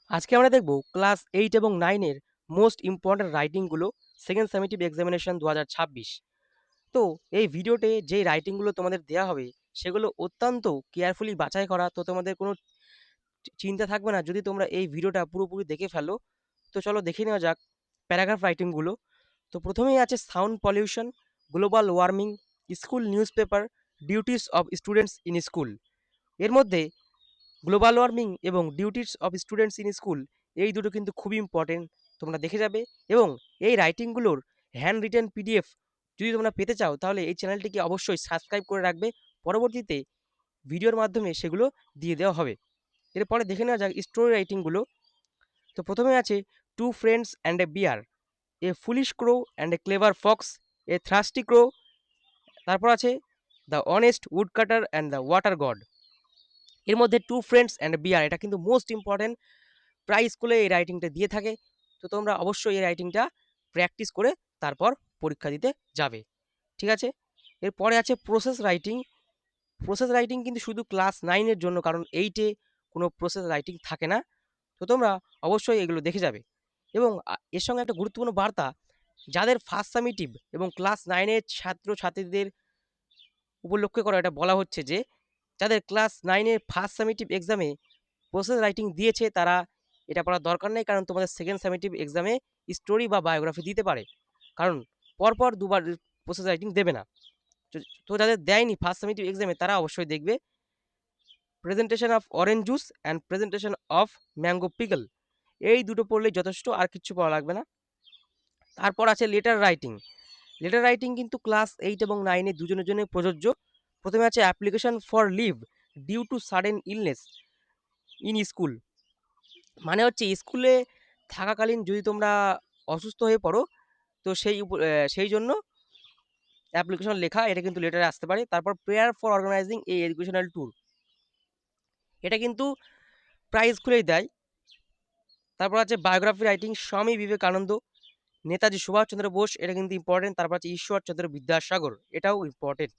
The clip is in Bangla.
আজকে আমরা দেখব ক্লাস 8 এবং 9 এর মোস্ট ইম্পোর্টেন্ট রাইটিংগুলো সেকেন্ড সামেটিভ এক্সামিনেশন 2026। তো এই ভিডিওতে যে রাইটিংগুলো তোমাদের দেয়া হবে সেগুলো অত্যন্ত কেয়ারফুলি বাছাই করা, তো তোমাদের কোনো চিন্তা থাকবে না যদি তোমরা এই ভিডিওটা পুরোপুরি দেখে ফেলো। তো চলো দেখে নেওয়া যাক প্যারাগ্রাফ রাইটিংগুলো। তো প্রথমেই আছে sound pollution, global warming, school news paper, duties of students in school. এর মধ্যে গ্লোবাল ওয়ার্মিং এবং duties of students in school এই দুটো কিন্তু খুবই ইম্পর্টেন্ট, তোমরা দেখে যাবে। এবং এই রাইটিংগুলোর হ্যান্ড রিটেন পিডিএফ যদি তোমরা পেতে চাও তাহলে এই চ্যানেলটিকে অবশ্যই সাবস্ক্রাইব করে রাখবে, পরবর্তীতে ভিডিওর মাধ্যমে সেগুলো দিয়ে দেওয়া হবে। এরপরে দেখে নেওয়া যাক স্টোরি রাইটিংগুলো। তো প্রথমে আছে two friends and a bear, a foolish crow and a clever fox, a thirsty crow. তারপর আছে the honest woodcutter and the water god. এর মধ্যে টু ফ্রেন্ডস অ্যান্ড বিয়ার এটা কিন্তু মোস্ট ইম্পর্টেন্ট, প্রায় স্কুলে এই রাইটিংটা দিয়ে থাকে। তো তোমরা অবশ্যই এই রাইটিংটা প্র্যাকটিস করে তারপর পরীক্ষা দিতে যাবে, ঠিক আছে। এরপরে আছে প্রসেস রাইটিং। প্রসেস রাইটিং কিন্তু শুধু ক্লাস 9 এর জন্য, কারণ 8-এ কোনো প্রসেস রাইটিং থাকে না। তো তোমরা অবশ্যই এগুলো দেখে যাবে। এবং এর সঙ্গে একটা গুরুত্বপূর্ণ বার্তা, যাদের ফার্স্ট সামিটিভ এবং ক্লাস 9-এর ছাত্রছাত্রীদের উপলক্ষে করা, এটা বলা হচ্ছে যে যাদের ক্লাস 9-এর ফার্স্ট সামিটিভ এক্সামে প্রসেস রাইটিং দিয়েছে তারা এটা পড়ার দরকার নেই, কারণ তোমাদের সেকেন্ড সামেটিভ এক্সামে স্টোরি বা বায়োগ্রাফি দিতে পারে, কারণ পরপর দুবার প্রসেস রাইটিং দেবে না। তো তো যাদের দেয়নি ফার্স্ট সামেটিভ এক্সামে তারা অবশ্যই দেখবে presentation of orange juice and presentation of mango pickle, এই দুটো পড়লেই যথেষ্ট, আর কিচ্ছু পড়া লাগবে না। তারপর আছে লেটার রাইটিং। লেটার রাইটিং কিন্তু ক্লাস 8 এবং 9-এ দুজনের জন্য প্রযোজ্য। প্রথমে আছে application for leave due to sudden illness in school, মানে হচ্ছে স্কুলে থাকাকালীন যদি তোমরা অসুস্থ হয়ে পড়ো, তো সেই জন্য অ্যাপ্লিকেশন লেখা, এটা কিন্তু লেটারে আসতে পারে। তারপর প্রেয়ার ফর অর্গানাইজিং এই এডুকেশনাল ট্যুর, এটা কিন্তু প্রায় স্কুলেই দেয়। তারপর আছে বায়োগ্রাফি রাইটিং, স্বামী বিবেকানন্দ, নেতাজি সুভাষচন্দ্র বোস, এটা কিন্তু ইম্পর্টেন্ট। তারপর আছে ঈশ্বরচন্দ্র বিদ্যাসাগর, এটাও ইম্পর্টেন্ট।